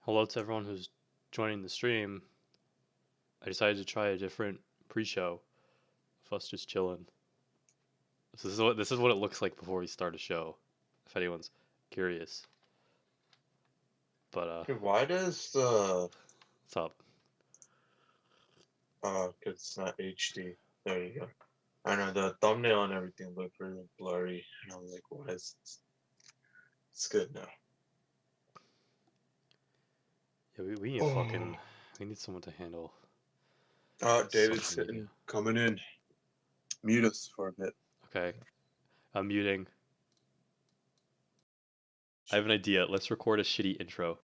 Hello to everyone who's joining the stream. I decided to try a different pre-show of us just chilling. This is what it looks like before we start a show, if anyone's curious. But Hey, why does the what's up? 'cause it's not HD. There you go. I know the thumbnail and everything looked really blurry, and I'm like, why is this? It's good now. Yeah, we need Oh, we need someone to handle David's social media. sitting, coming in. Mute us for a bit. Okay, I'm muting. I have an idea. Let's record a shitty intro.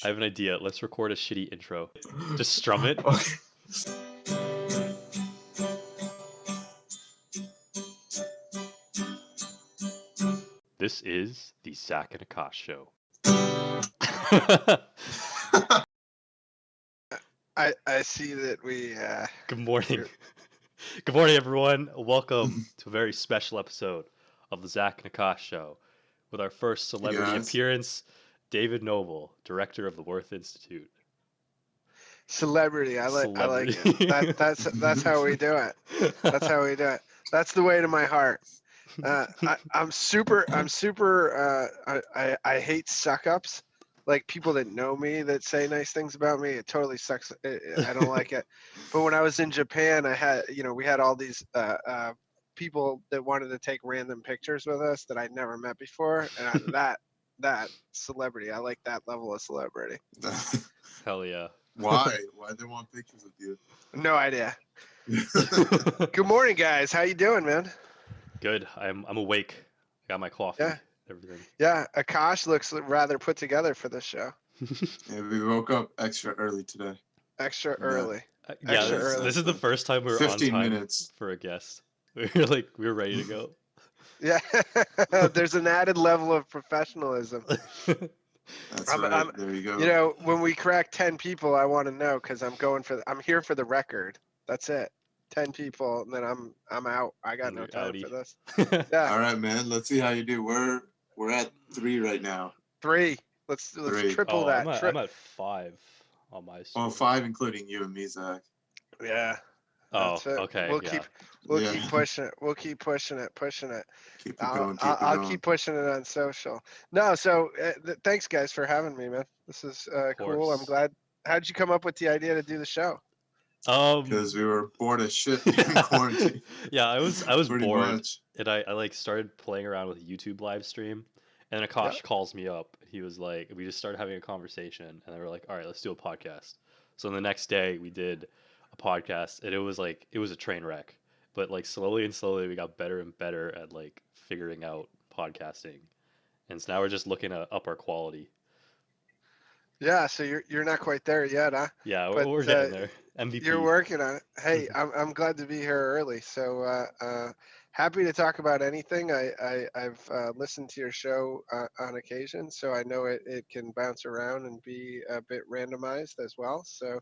I have an idea. Let's record a shitty intro. Just strum it. Okay. This is the Zach and Aakash show. I see that we Good morning. You're- Good morning, everyone. Welcome to a very special episode of the Zach and Aakash show with our first celebrity Yes. appearance, David Noble, director of the Worth Institute. celebrity. I like it. Celebrity. That's how we do it. That's how we do it. That's the way to my heart. I'm super. I hate suck ups. Like people that know me that say nice things about me. It totally sucks. I don't like it. But when I was in Japan, I had we had all these people that wanted to take random pictures with us that I'd never met before, and that celebrity. I like that level of celebrity. Hell yeah. Why? Why they want pictures of you? No idea. Good morning, guys. How you doing, man? Good. I'm awake. I got my coffee. Yeah. Everything. Yeah, Aakash looks rather put together for this show. Yeah, we woke up extra early today. Extra Yeah. early. Yeah, Extra this, early. this is the first time we're on 15 time minutes. for a guest. We were ready to go. Yeah, there's an added level of professionalism. That's I'm- right. I'm- there you go. When we crack 10 people, I want to know because I'm here for the record. That's it. 10 people, and then I'm out. I got And no you're time outie. for this. Yeah, All right, man. Let's see how you do. We're at 3 right now. 3. Let's 3. triple Oh, that. I'm at 5 on my stream. Well, 5 including you and me, Zach. Yeah. Oh, That's it. okay. We'll yeah. keep pushing it. We'll keep pushing it. Keep it I'll, going. Keep I'll, it I'll going. keep pushing it on social. No, so thanks guys for having me, man. This is cool. I'm course. glad. How'd you come up with the idea to do the show? Because we were bored as shit in quarantine. Yeah, I was Pretty bored, much. and I like started playing around with YouTube live stream, and then Akash calls me up. He was like, we just started having a conversation, and they were like, all right, let's do a podcast. So the next day we did a podcast, and it was a train wreck, but like slowly and slowly we got better and better at like figuring out podcasting, and so now we're just looking to up our quality. Yeah, so you're not quite there yet, huh? Yeah, But, we're getting there. MVP. You're working on it. Hey, I'm glad to be here early. So happy to talk about anything. I've listened to your show on occasion, so I know it can bounce around and be a bit randomized as well. So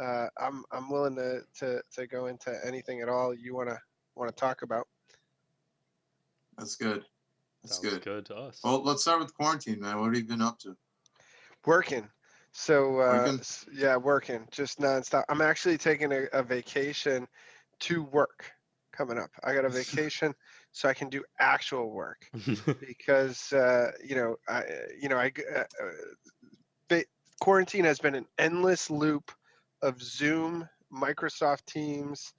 I'm willing to go into anything at all you wanna talk about. That's good. That's Sounds good. good to us. Well, let's start with quarantine, man. What have you been up to? Working. So Working? yeah, working just nonstop. I'm actually taking a vacation to work coming up. I got a vacation so I can do actual work because quarantine has been an endless loop of Zoom, Microsoft Teams,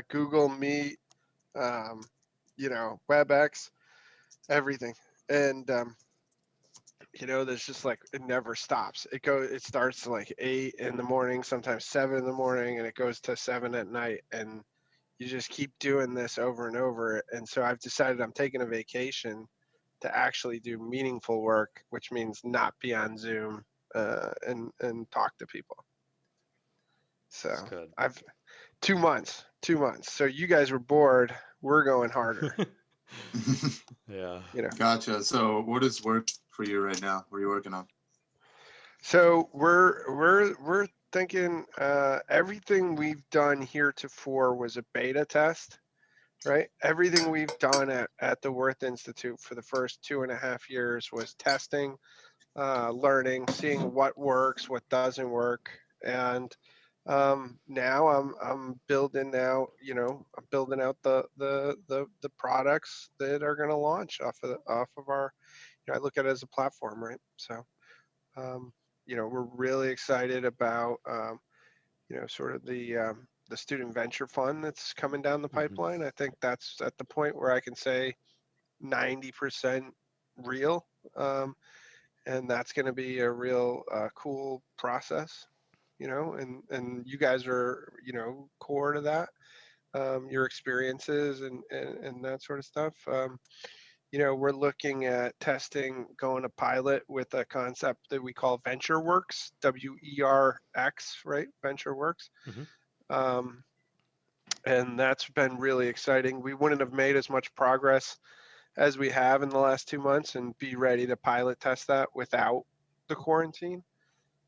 Google Meet, WebEx, everything, and there's just like it never stops. It starts like 8 in the morning, sometimes 7 in the morning, and it goes to 7 at night, and you just keep doing this over and over. And so I've decided I'm taking a vacation to actually do meaningful work, which means not be on Zoom and talk to people. So That's good. I've 2 months. So you guys were bored. We're going harder. Yeah. Gotcha. So what is work for you right now? What are you working on? So we're thinking everything we've done heretofore was a beta test, right? Everything we've done at the Worth Institute for the first 2.5 years was testing, learning, seeing what works, what doesn't work, and now I'm building out, I'm building out the products that are going to launch off of our, I look at it as a platform, right? So. We're really excited about, sort of the student venture fund that's coming down the pipeline. I think that's at the point where I can say 90% real, and that's going to be a real cool process, and you guys are, core to that, your experiences and that sort of stuff. we're looking at testing, going to pilot with a concept that we call VentureWorks, WERX, right? VentureWorks. Hmm. Um, and that's been really exciting. We wouldn't have made as much progress as we have in the last 2 months and be ready to pilot test that without the quarantine.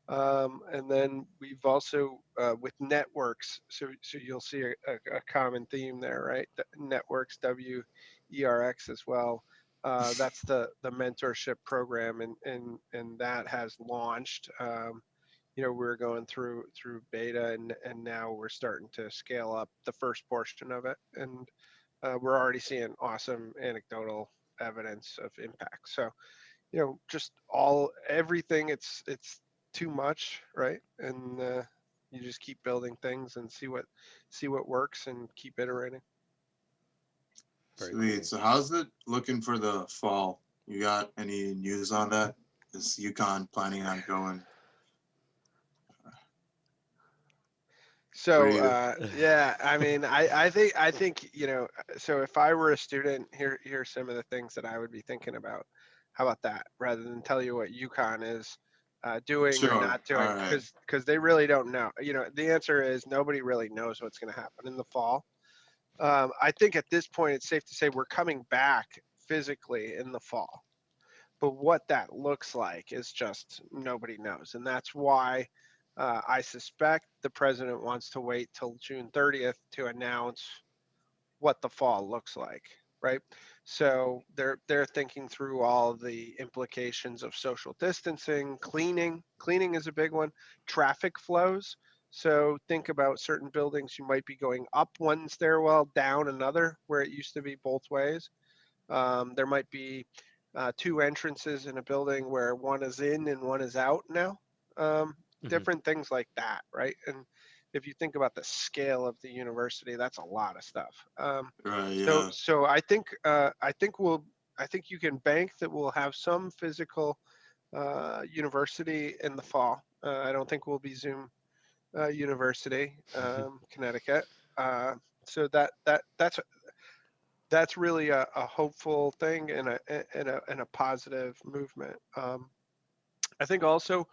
And then we've also with networks, so you'll see a common theme there, right? The networks, WERX as well. That's the mentorship program, and that has launched. We're going through beta, and now we're starting to scale up the first portion of it, and we're already seeing awesome anecdotal evidence of impact. So just everything. It's too much, right? And you just keep building things and see what works and keep iterating. Very Sweet. cool. So how's it looking for the fall? You got any news on that? Is UConn planning on going? Where So you? yeah, I mean, I think So if I were a student, here's some of the things that I would be thinking about. How about that? Rather than tell you what UConn is doing or Sure. not All doing, right. because they really don't know. The answer is nobody really knows what's going to happen in the fall. I think at this point it's safe to say we're coming back physically in the fall, but what that looks like is just nobody knows, and that's why I suspect the president wants to wait till June 30th to announce what the fall looks like, right? So they're thinking through all the implications of social distancing, cleaning. Cleaning is a big one. Traffic flows. So think about certain buildings. You might be going up one stairwell, down another, where it used to be both ways. There might be two entrances in a building where one is in and one is out now. Hmm. Different things like that, right? And if you think about the scale of the university, that's a lot of stuff. Right. So, Yeah. so I think you can bank that we'll have some physical university in the fall. I don't think we'll be Zoom University, Connecticut. Uh, so that's really a hopeful thing and a positive movement. I think also,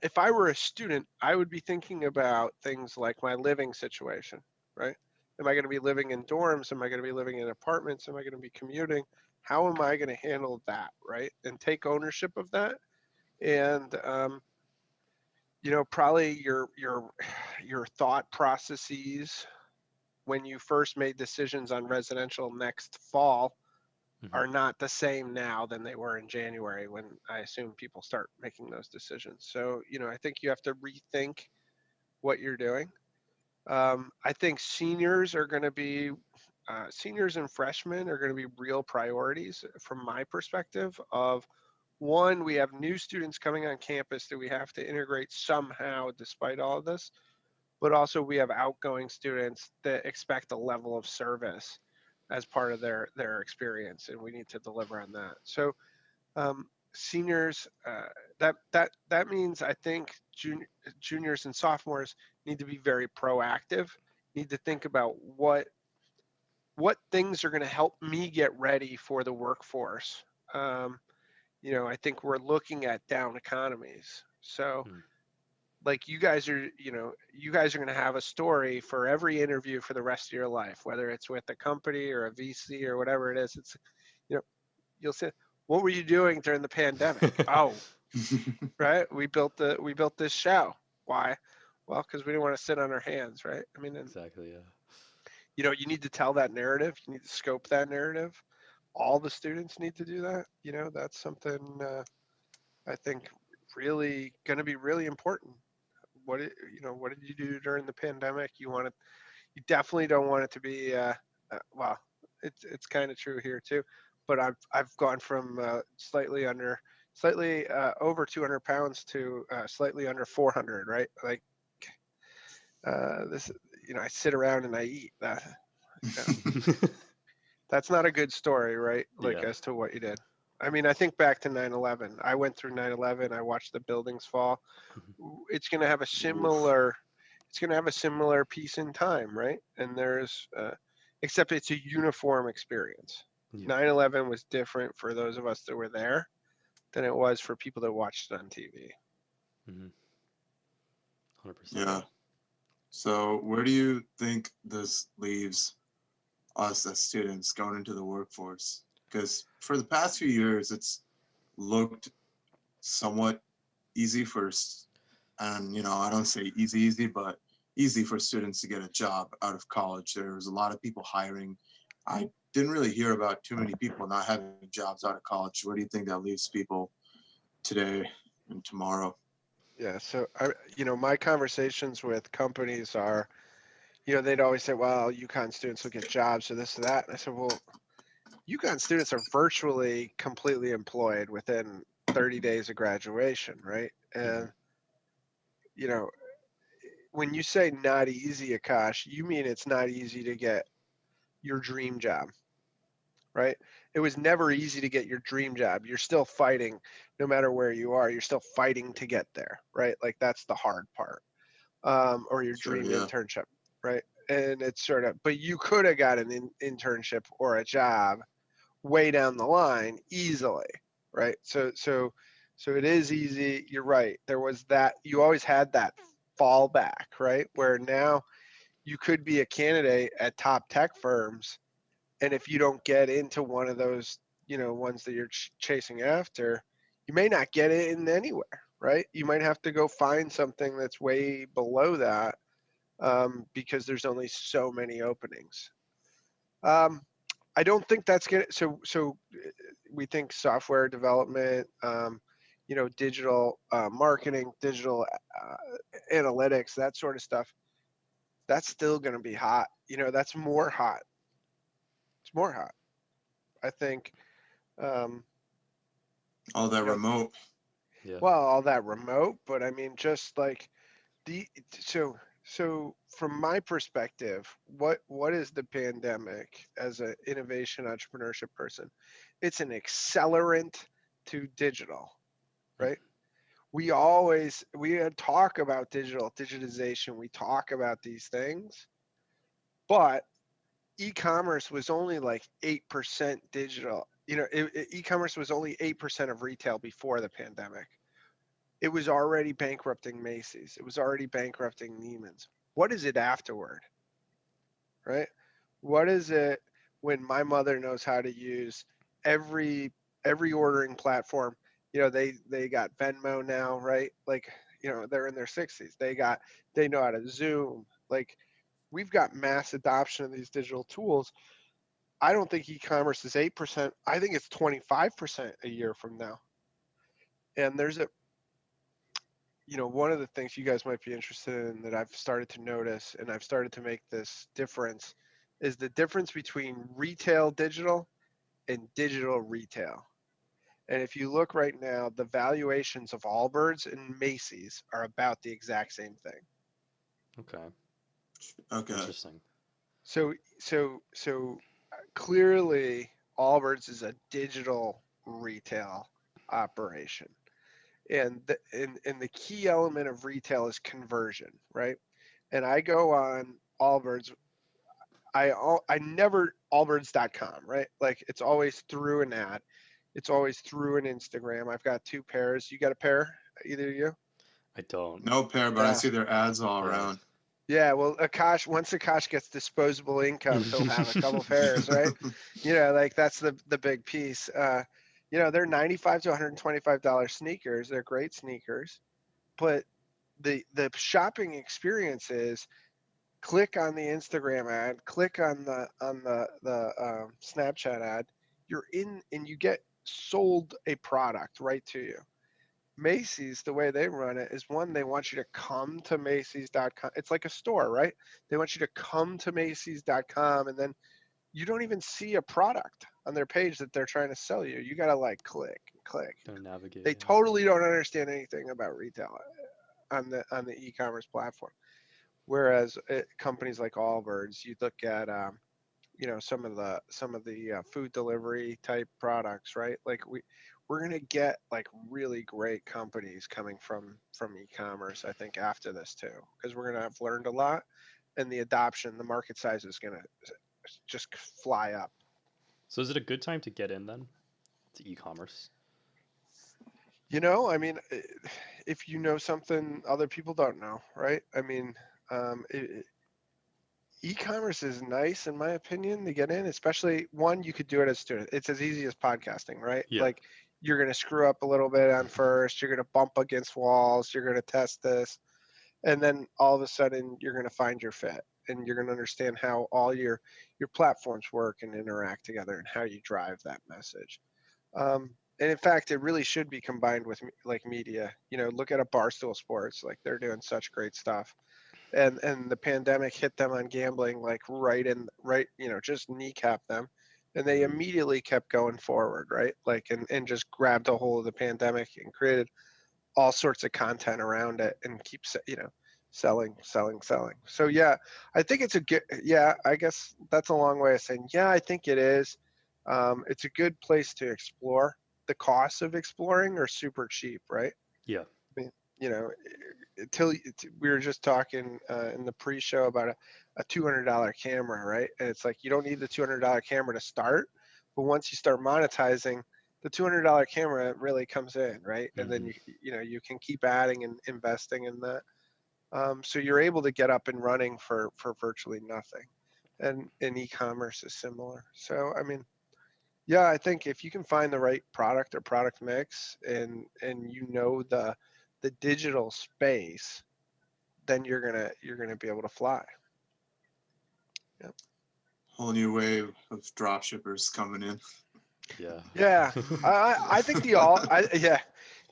if I were a student, I would be thinking about things like my living situation, right? Am I going to be living in dorms? Am I going to be living in apartments? Am I going to be commuting? How am I going to handle that, right? And take ownership of that. And probably your thought processes when you first made decisions on residential next fall Hmm. are not the same now than they were in January when I assume people start making those decisions. So, I think you have to rethink what you're doing. I think seniors and freshmen are going to be real priorities from my perspective of one, we have new students coming on campus that we have to integrate somehow despite all of this, but also we have outgoing students that expect a level of service as part of their experience, and we need to deliver on that. So seniors, that means I think juniors and sophomores need to be very proactive, need to think about what things are going to help me get ready for the workforce. I think we're looking at down economies. So like you guys are going to have a story for every interview for the rest of your life, whether it's with a company or a VC or whatever it is. It's you know you'll say, what were you doing during the pandemic? Oh, right, we built this show. Why? Well, because we didn't want to sit on our hands, right? I mean, and Exactly. Yeah. you need to tell that narrative, you need to scope that narrative. All the students need to do that. That's something I think really going to be really important. What did you do during the pandemic? You definitely don't want it to be well, it's kind of true here too, but I've gone from slightly over 200 pounds to slightly under 400, right? Like this, I sit around and I eat. You know, that's not a good story, right? Like Yeah. as to what you did. I mean, I think back to 9/11. I went through 9/11. I watched the buildings fall. Mhm. It's going to have a Oof. similar piece in time, right? And except it's a uniform experience. Yeah. 9/11 was different for those of us that were there than it was for people that watched it on TV. Mm-hmm. 100%. Yeah. So where do you think this leaves us as students going into the workforce? Because for the past few years, it's looked somewhat easy and I don't say easy, but easy for students to get a job out of college. There was a lot of people hiring. I didn't really hear about too many people not having jobs out of college. Where do you think that leaves people today and tomorrow? Yeah, so my conversations with companies are, they'd always say, "Well, UConn students will get jobs or this or that." And I said, "Well, UConn students are virtually completely employed within 30 days of graduation, right?" Mm-hmm. And you know, when you say not easy, Akash, you mean it's not easy to get your dream job, right? It was never easy to get your dream job. You're still fighting no matter where you are. You're still fighting to get there, right? Like that's the hard part. Or your Sure, dream yeah. internship, right? And it's sort of, but you could have got an internship or a job way down the line easily, right? So it is easy. You're right. There was that. You always had that fallback, right? Where now you could be a candidate at top tech firms, and if you don't get into one of those, ones that you're chasing after, you may not get it in anywhere, right? You might have to go find something that's way below that, because there's only so many openings. Um, I don't think that's gonna. So we think software development, digital marketing, digital analytics, that sort of stuff. That's still going to be hot. That's more hot. It's more hot. I think. Um, All that you know, remote. Yeah. well, all that remote, but I mean, just like the so from my perspective, what is the pandemic as an innovation entrepreneurship person? It's an accelerant to digital, right? We talk about digitization, we talk about these things, but e-commerce was only like 8% digital. E-commerce was only 8% of retail before the pandemic. It was already bankrupting Macy's. It was already bankrupting Neiman's. What is it afterward, right? What is it when my mother knows how to use every every ordering platform? They got Venmo now, right? Like, they're in their 60s. They know how to Zoom. Like, we've got mass adoption of these digital tools. I don't think e-commerce is 8%. I think it's 25% a year from now. And there's one of the things you guys might be interested in that I've started to notice, and I've started to make this difference, is the difference between retail digital and digital retail. And if you look right now, the valuations of Allbirds and Macy's are about the exact same thing. Okay. Okay. Interesting. So clearly, Allbirds is a digital retail operation. And the key element of retail is conversion, right? And I go on Allbirds. I never Allbirds.com, right? Like, it's always through an ad. It's always through an Instagram. I've got two pairs. You got a pair? Either of you? I don't. No pair, but I Yeah. see their ads all Yeah. around. Yeah. Well, once Akash gets disposable income, he'll have a couple pairs, right? Like that's the big piece. They're $95 to $125 sneakers. They're great sneakers, but the shopping experience is click on the Instagram ad, click on the Snapchat ad. You're in, and you get sold a product right to you. Macy's, the way they run it is, one, they want you to come to Macy's.com. It's like a store, right? They want you to come to Macy's.com, and then you don't even see a product on their page that they're trying to sell you. You got to like click and click. Don't navigate. They Yeah. totally don't understand anything about retail on the e-commerce platform. Whereas companies like Allbirds, you look at some of the food delivery type products, right? Like, we're gonna get like really great companies coming from e-commerce, I think, after this too, because we're gonna have learned a lot, and the market size is gonna just fly up. So is it a good time to get in then to e-commerce? I mean, if you know something other people don't know, right? I mean, um, it, e-commerce is nice in my opinion to get in, especially one, you could do it as a student. It's as easy as podcasting, right? Yeah. Like you're going to screw up a little bit on first, you're going to bump against walls, you're going to test this, and then all of a sudden you're going to find your fit and you're going to understand how all your platforms work and interact together and how you drive that message. And in fact, it really should be combined with like media. Look at a Barstool Sports, like they're doing such great stuff. And the pandemic hit them on gambling, like right, just kneecap them, and they Mm. immediately kept going forward, right? Like and just grabbed a hold of the pandemic and created all sorts of content around it and keep selling, selling, selling. So yeah, I think it's a good. Yeah, I guess that's a long way of saying yeah. I think it is. It's a good place to explore. The costs of exploring are super cheap, right? Yeah. I mean, you know, we were just talking in the pre-show about a $200 camera, right? And it's like you don't need the $200 camera to start, but once you start monetizing, the $200 camera really comes in, right? And then Hmm. you can keep adding and investing in that. So you're able to get up and running for virtually nothing, and in e-commerce is similar. So I mean, yeah, I think if you can find the right product or product mix and the digital space, then you're gonna be able to fly. Yep. Whole new wave of drop shippers coming in. Yeah. Yeah, I think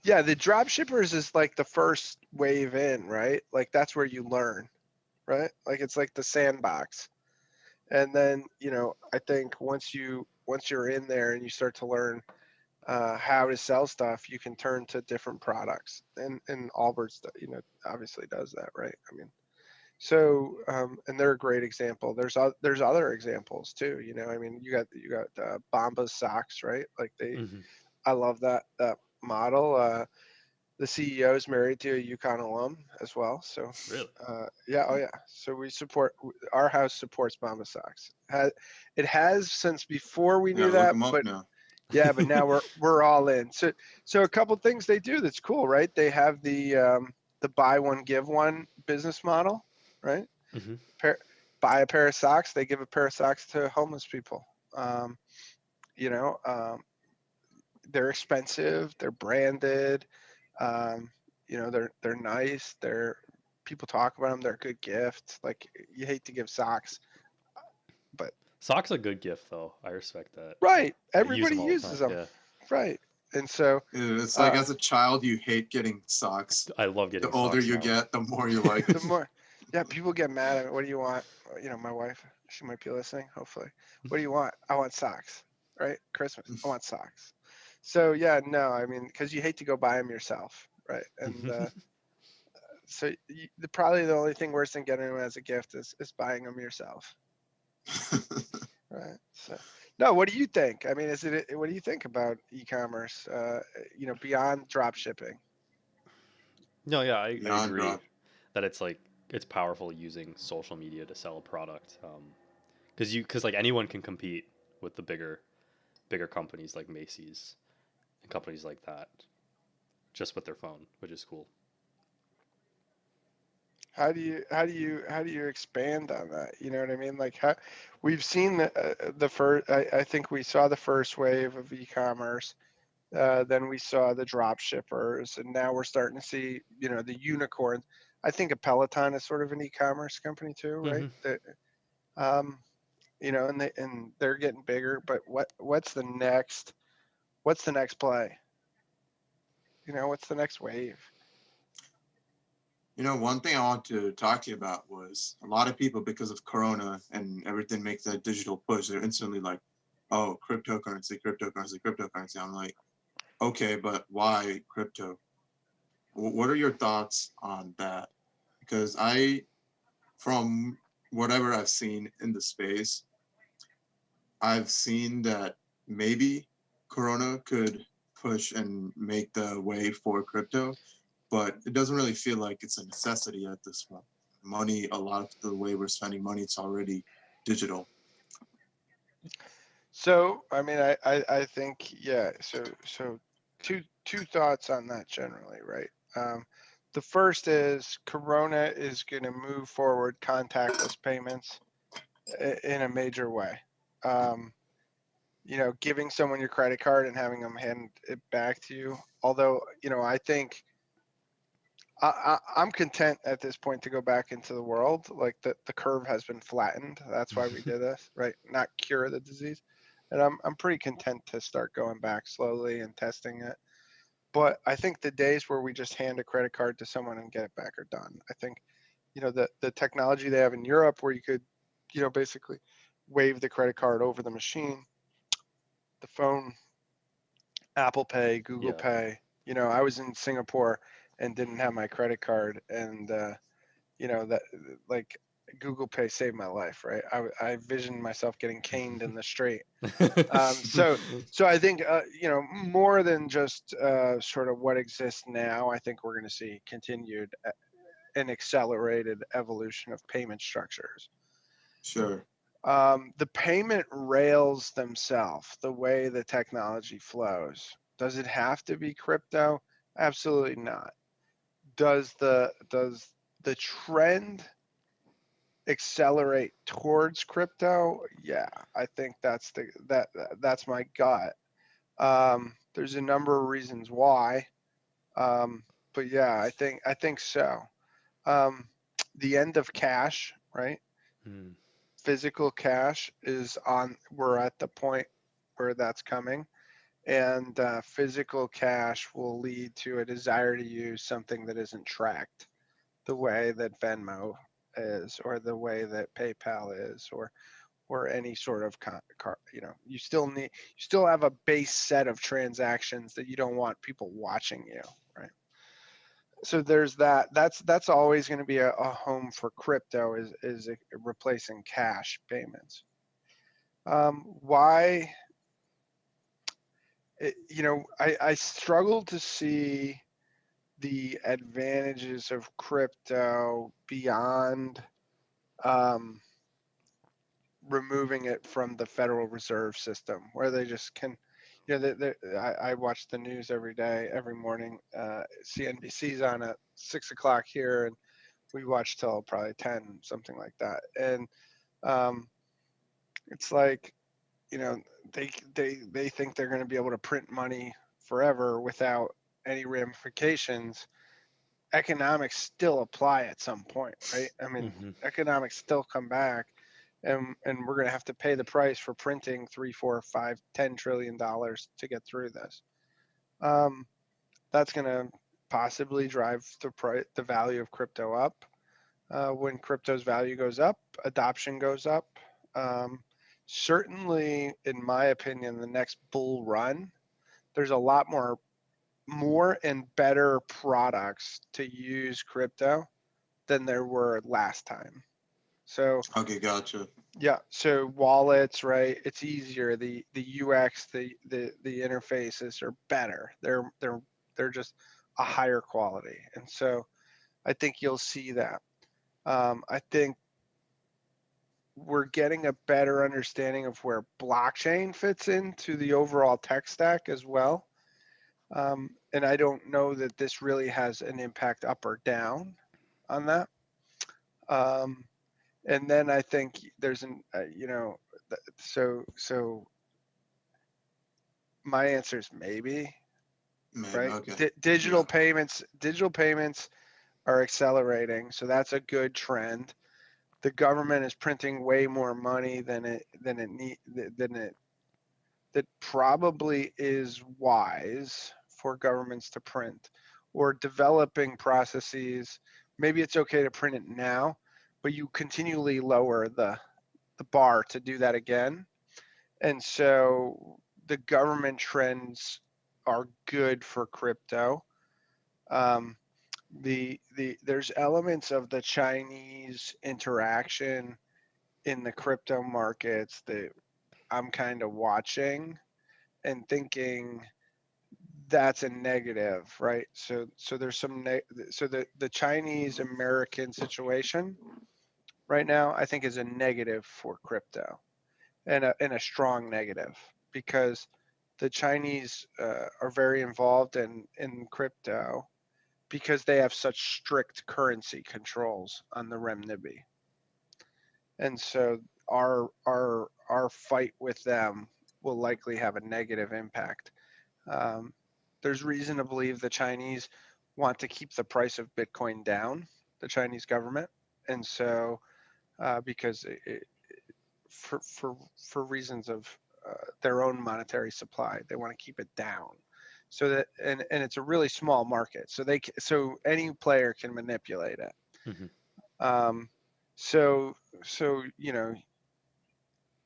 yeah, the drop shippers is like the first wave in, right? Like that's where you learn, right? Like it's like the sandbox. And then I think once you're in there and you start to learn how to sell stuff, you can turn to different products. And Allbirds, obviously does that, right? I mean, so and they're a great example. There's other examples too. I mean, you got Bombas socks, right? Like Hmm. I love that model. The CEO is married to a UConn alum as well. So Really? yeah, oh yeah. So our house supports Bombas socks. It has since before we I knew gotta look that, them up but now. yeah, but now we're all in. So a couple things they do that's cool, right? They have the buy one give one business model, right? Hmm. Pair, buy a pair of socks, they give a pair of socks to homeless people. Um, you know, they're expensive, they're branded, um, they're nice, they're people talk about them, they're a good gift. Like you hate to give socks, but Socks a good gift though. I respect that. right, I use everybody them all the time. uses them, Yeah. right? And so It's like uh, as a child, you hate getting socks. I love The getting older socks you now. get, the more you like them. the more yeah, people get mad at me. What do you want? My wife, she might be listening, hopefully. What do you want? I want socks, right? Christmas, I want socks. So yeah, no, I mean, because you hate to go buy them yourself, right? And so probably the only thing worse than getting them as a gift is buying them yourself, right? So no, what do you think? I mean, what do you think about e-commerce, beyond drop shipping? No, yeah, I Beyond agree drop. that it's powerful using social media to sell a product. Because like anyone can compete with the bigger companies like Macy's and companies like that just with their phone, which is cool. How do you expand on that? You know what I mean? Like how we've seen the first. I think we saw the first wave of e-commerce. Then we saw the drop shippers, and now we're starting to see the unicorns. I think a Peloton is sort of an e-commerce company too, right? Hmm. Um, and they're getting bigger. But what's the next play? What's the next wave? One thing I want to talk to you about was a lot of people, because of Corona and everything makes that digital push, they're instantly like, oh, cryptocurrency, cryptocurrency, cryptocurrency. I'm like, okay, but why crypto? What are your thoughts on that? Because from whatever I've seen in the space, I've seen that maybe Corona could push and make the way for crypto, but it doesn't really feel like it's a necessity at this point. Money, a lot of the way we're spending money, it's already digital. So, I mean, I think, yeah. So two thoughts on that generally, right? The first is Corona is going to move forward contactless payments in a major way. Um, giving someone your credit card and having them hand it back to you. Although, I think I'm content at this point to go back into the world. Like the curve has been flattened. That's why we did this, right? Not cure the disease. And I'm pretty content to start going back slowly and testing it. But I think the days where we just hand a credit card to someone and get it back are done. I think, the technology they have in Europe where you could, basically wave the credit card over the machine, the phone, Apple Pay, Google Yeah. Pay. I was in Singapore and didn't have my credit card, and that like Google Pay saved my life, right? I visioned myself getting caned in the street. So I think more than just sort of what exists now. I think we're going to see continued and accelerated evolution of payment structures. Sure. The payment rails themselves, the way the technology flows, does it have to be crypto? Absolutely not. Does the trend accelerate towards crypto? Yeah, I think that's my gut. There's a number of reasons why, but yeah, I think so. Um, the end of cash, right? Hmm. Physical cash is on. We're at the point where that's coming, and physical cash will lead to a desire to use something that isn't tracked, the way that Venmo is, or the way that PayPal is, or any sort of you still have a base set of transactions that you don't want people watching you, right? So there's that. That's always going to be a home for crypto, is replacing cash payments. Why? I struggle to see the advantages of crypto beyond um, removing it from the Federal Reserve System, where they just can. I watch the news every day, every morning. CNBC's on at 6 o'clock here, and we watch till probably 10, something like that. And um, it's like, you know, they think they're going to be able to print money forever without any ramifications. Economics still apply at some point, right? I mean, Hmm. economics still come back, and we're going to have to pay the price for printing 3, 4, 5, $10 trillion to get through this. Um, that's going to possibly drive the value of crypto up. When crypto's value goes up, adoption goes up. Um, Certainly, in my opinion, the next bull run, there's a lot more and better products to use crypto than there were last time. So Okay, gotcha. yeah, so wallets, right? It's easier. The UX, the interfaces are better. They're just a higher quality, and so I think you'll see that. I think we're getting a better understanding of where blockchain fits into the overall tech stack as well. And I don't know that this really has an impact up or down on that. Um, and then I think there's so my answer is maybe, Maybe. right? Okay. Digital Yeah. payments are accelerating, so that's a good trend. The government is printing way more money than it that probably is wise for governments to print, or developing processes. Maybe it's okay to print it now, but you continually lower the bar to do that again. And so the government trends are good for crypto. Um, there's elements of the Chinese interaction in the crypto markets that I'm kind of watching and thinking that's a negative, right? So there's so the Chinese American situation right now, I think, is a negative for crypto. and a strong negative, because the Chinese are very involved in crypto because they have such strict currency controls on the renminbi, and so our fight with them will likely have a negative impact. Um, there's reason to believe the Chinese want to keep the price of Bitcoin down, the Chinese government, and so because for reasons of their own monetary supply, they want to keep it down, so that and it's a really small market, so so any player can manipulate it. Um, so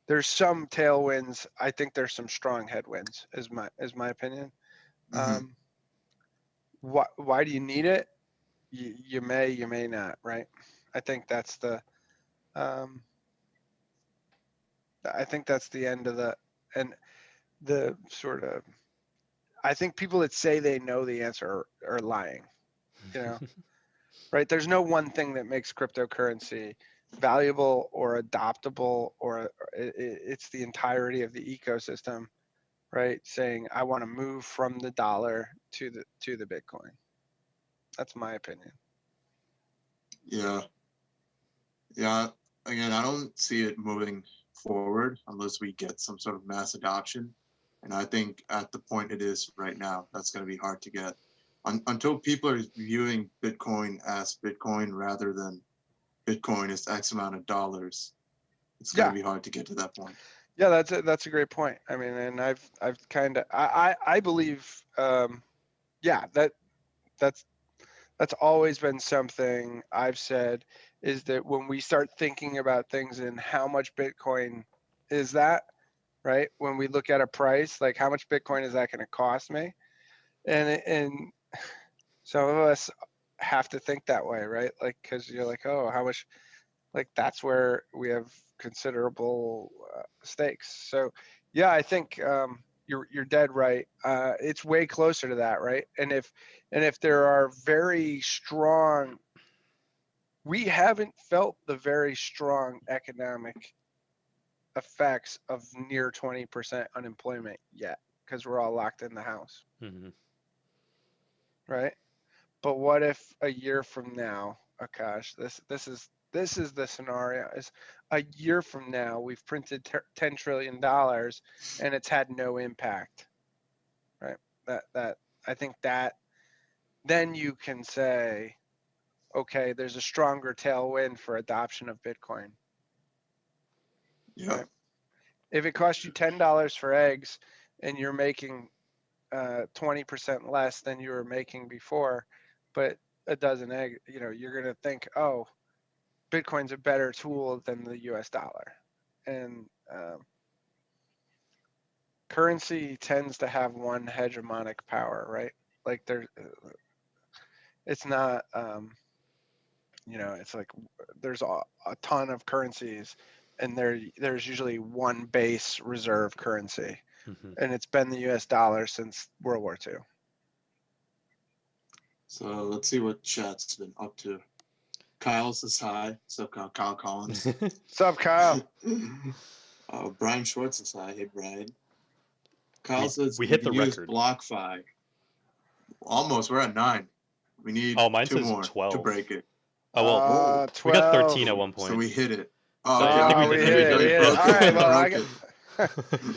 there's some tailwinds. I think there's some strong headwinds, is my opinion. Um, why do you need it? You may not, right? I think that's the um, I think that's the end of the sort of. I think people that say they know the answer are lying. Right? There's no one thing that makes cryptocurrency valuable or adoptable, or it's the entirety of the ecosystem, right? Saying I want to move from the dollar to the Bitcoin. That's my opinion. Yeah. Yeah. Again, I don't see it moving forward unless we get some sort of mass adoption. And I think at the point it is right now, that's going to be hard to get. Until people are viewing Bitcoin as Bitcoin rather than Bitcoin is X amount of dollars, it's going to be hard to get to that point. Yeah, that's a great point. I mean, and I've kind of I believe that's always been something I've said, is that when we start thinking about things and how much Bitcoin is that, right? When we look at a price, like how much Bitcoin is that going to cost me? And some of us have to think that way, right? Like, because you're like, oh, how much? Like that's where we have considerable stakes. So, yeah, I think you're dead right. It's way closer to that, right? And if there are very strong, we haven't felt the very strong economic effects of near 20% unemployment yet, because we're all locked in the house, right? But what if a year from now, Akash, this is the scenario, is a year from now we've printed $10 trillion and it's had no impact, right? That I think that then you can say, okay, there's a stronger tailwind for adoption of Bitcoin. Yeah. Right? If it costs you $10 for eggs and you're making 20% less than you were making before, but a dozen egg, you're going to think, oh, Bitcoin's a better tool than the US dollar. And currency tends to have one hegemonic power, right? Like it's not, it's like there's a ton of currencies, and there's usually one base reserve currency. And it's been the US dollar since World War II. So let's see what chat's been up to. Kyle says hi. What's up, Kyle Collins? What's up, Kyle? Brian Schwartz says hi. Hey, Brian. Kyle says we hit the use record. BlockFi. Almost. We're at 9. We need mine 2 says more 12. to break it. Oh, well, 12. we got 13 at one point. So we hit it. Oh, so I think we hit it. broke All right, well, it.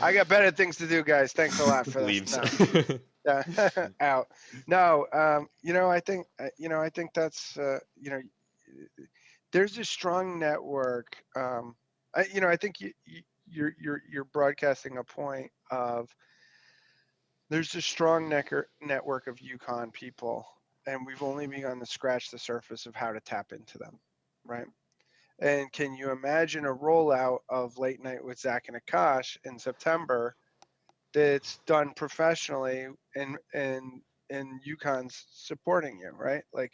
I got better things to do, guys. Thanks a lot for Leaves. this. No. Out. No, I think that's, there's a strong network. I think you're broadcasting a point of, there's a strong network of Yukon people, and we've only begun to scratch the surface of how to tap into them, right? And can you imagine a rollout of Late Night with Zach and Akash in September that's done professionally, and Yukon's supporting you, right? Like,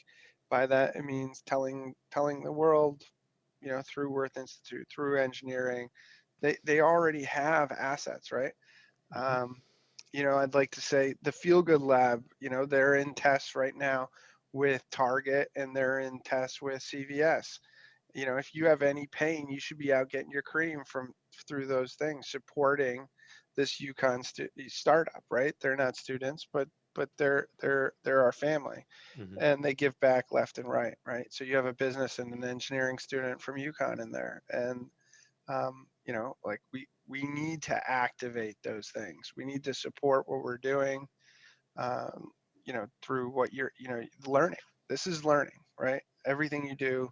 by that it means telling the world, through Worth Institute, through engineering, they already have assets, right? I'd like to say the Feel Good Lab, they're in tests right now with Target, and they're in tests with CVS. if you have any pain, you should be out getting your cream from through those things, supporting this UConn startup, right? They're not students, but they're our family, Hmm. and they give back left and right, right? So you have a business and an engineering student from UConn in there, and like we need to activate those things. We need to support what we're doing, through what you're, learning. This is learning, right? Everything you do,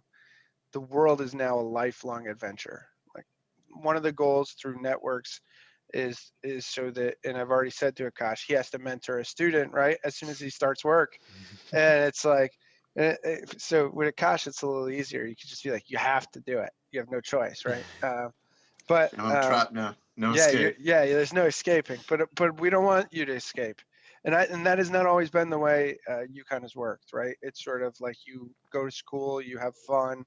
the world is now a lifelong adventure. Like, one of the goals through networks is so that, and I've already said to Akash, he has to mentor a student, right, as soon as he starts work. And it's like, so with Akash, it's a little easier. You can just be like, you have to do it. You have no choice, right? But Now I'm trapped now. No yeah, escape. there's no escaping. But we don't want you to escape. And that has not always been the way UConn has worked, right? It's sort of like you go to school, you have fun.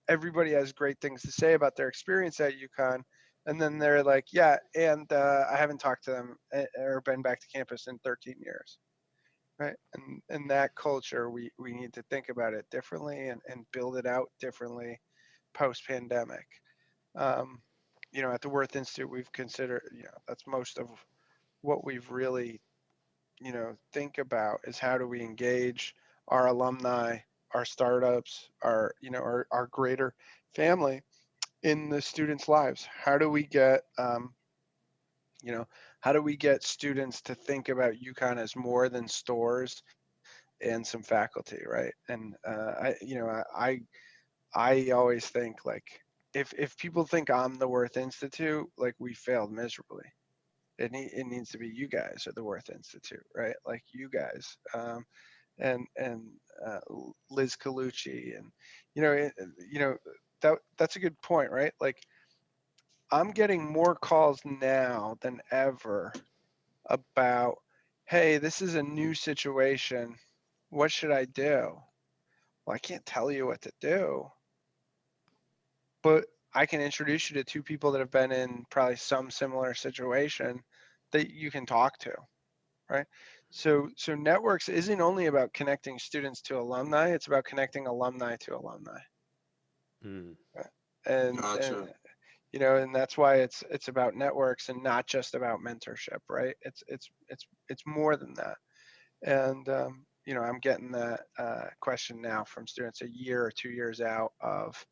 Everybody has great things to say about their experience at UConn, and then they're like, yeah, and I haven't talked to them or been back to campus in 13 years, right? And that culture, we need to think about it differently and build it out differently post pandemic. Um, at the Worth Institute, we've considered, that's most of what we've really, think about is how do we engage our alumni, our startups, our greater family in the students' lives. How do we get, how do we get students to think about UConn as more than stores and some faculty, right? And I always think, like, if people think I'm the Worth Institute, like, we failed miserably. It needs to be you guys at the Worth Institute, right? Like, you guys, and Liz Colucci, and that's a good point, right? Like, I'm getting more calls now than ever about, hey, this is a new situation. What should I do? Well, I can't tell you what to do, but I can introduce you to two people that have been in probably some similar situation that you can talk to, right? So networks isn't only about connecting students to alumni, it's about connecting alumni to alumni. Mm. Right? And Gotcha. and that's why it's about networks and not just about mentorship, right? It's more than that. And I'm getting that question now from students a year or 2 years out of,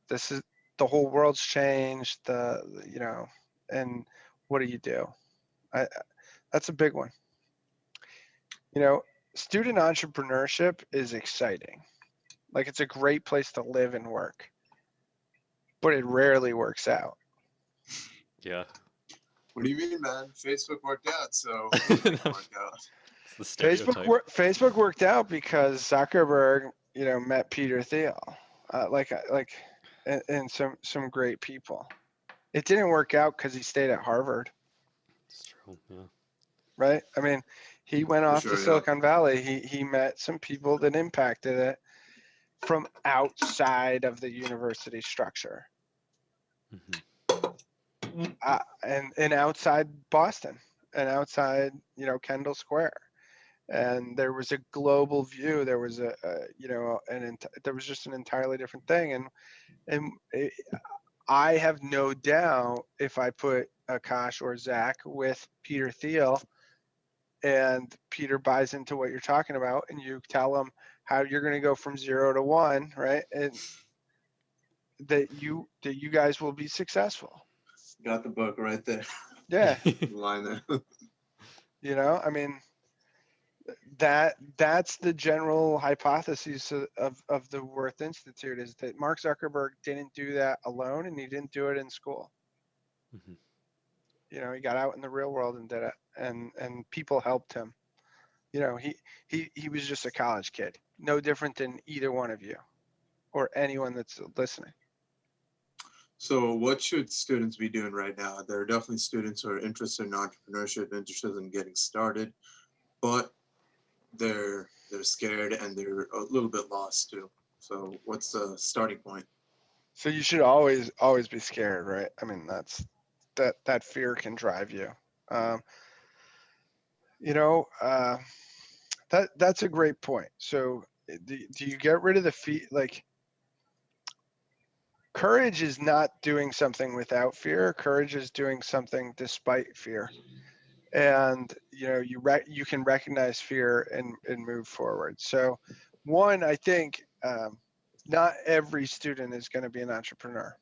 this is, the whole world's changed, and what do you do? I That's a big one. Student entrepreneurship is exciting. Like, it's a great place to live and work, but it rarely works out. Yeah. What do you mean, man? Facebook worked out, so anything can work out. It's the stereotype. Facebook worked out because Zuckerberg, met Peter Thiel, and some great people. It didn't work out because he stayed at Harvard, It's true. Yeah. right? I mean, he went For off to sure, yeah. Silicon Valley. He met some people that impacted it from outside of the university structure, Hmm. and outside Boston, and outside Kendall Square. And there was a global view. There was there was just an entirely different thing. And I have no doubt, if I put Akash or Zach with Peter Thiel, and Peter buys into what you're talking about, and you tell him how you're going to go from 0 to 1, right? And that you guys will be successful. Got the book right there. Yeah. The line there. I mean, that's the general hypothesis of the Worth Institute, is that Mark Zuckerberg didn't do that alone, and he didn't do it in school. Hmm. He got out in the real world and did it, and people helped him. He was just a college kid, no different than either one of you or anyone that's listening. So what should students be doing right now? There are definitely students who are interested in entrepreneurship, interested in getting started, but they're scared and they're a little bit lost too. So what's the starting point? So you should always be scared, right? I mean, that fear can drive you. Um, that's a great point. So do you get rid of the fear? Like, courage is not doing something without fear. Courage is doing something despite fear. And you can recognize fear and move forward. So one, I think not every student is going to be an entrepreneur.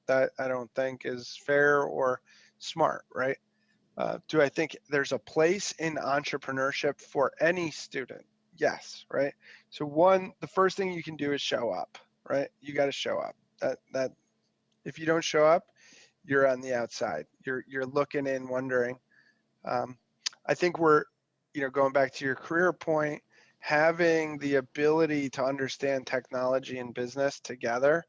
That I don't think is fair or smart, right? Do I think there's a place in entrepreneurship for any student? Yes, right? So one, the first thing you can do is show up, right? You got to show up. That if you don't show up, you're on the outside. You're looking in, wondering. Um, I think we're, going back to your career point, having the ability to understand technology and business together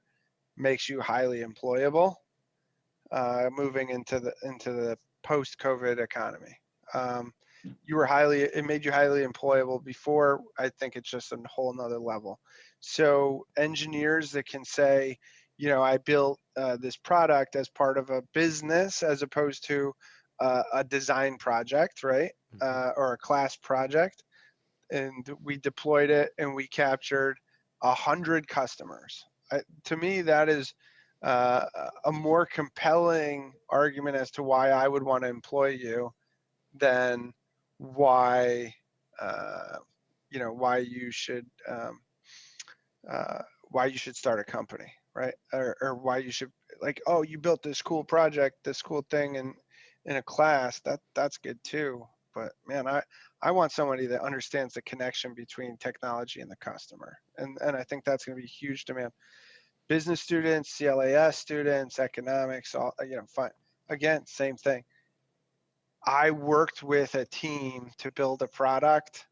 makes you highly employable. Moving into the post-COVID economy, it made you highly employable before. I think it's just a whole nother level. So engineers that can say, I built this product as part of a business as opposed to a design project, right? Or a class project, and we deployed it and we captured 100 customers. To me, that is uh, a more compelling argument as to why I would want to employ you than why why you should why you should start a company, right? Or why you should, like, oh, you built this cool project, this cool thing in a class. That's good too. But man, I want somebody that understands the connection between technology and the customer, and I think that's going to be a huge demand. Business students, CLAS students, economics, all fine. Again, same thing. I worked with a team to build a product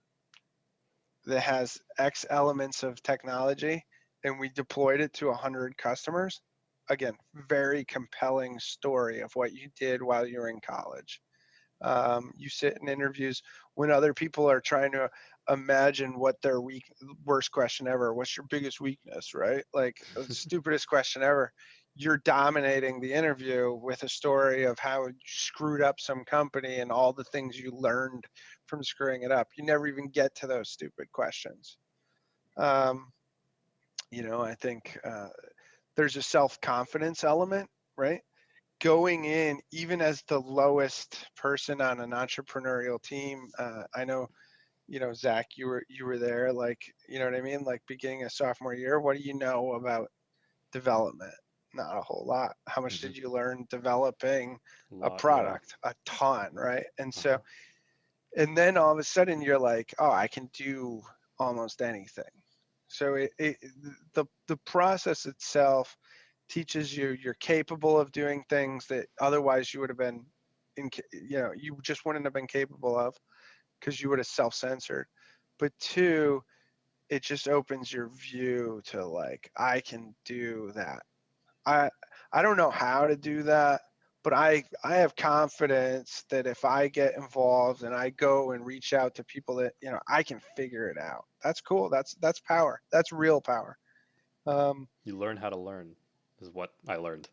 that has X elements of technology, and we deployed it to 100 customers. Again, very compelling story of what you did while you were in college. You sit in interviews when other people are trying to imagine what their worst question ever. What's your biggest weakness, right? Like the stupidest question ever. You're dominating the interview with a story of how you screwed up some company and all the things you learned from screwing it up. You never even get to those stupid questions. I think there's a self-confidence element, right? Going in, even as the lowest person on an entrepreneurial team, I know, Zach, you were there, like, you know what I mean? Like beginning of sophomore year, what do you know about development? Not a whole lot. How much did you learn developing a product? A ton, right? And so, and then all of a sudden you're like, oh, I can do almost anything. So the process itself teaches you you're capable of doing things that otherwise you would have been you just wouldn't have been capable of because you would have self-censored. But two, it just opens your view to, like, I can do that. I don't know how to do that, but I have confidence that if I get involved and I go and reach out to people that, I can figure it out. That's cool. That's power. That's real power. You learn how to learn is what I learned.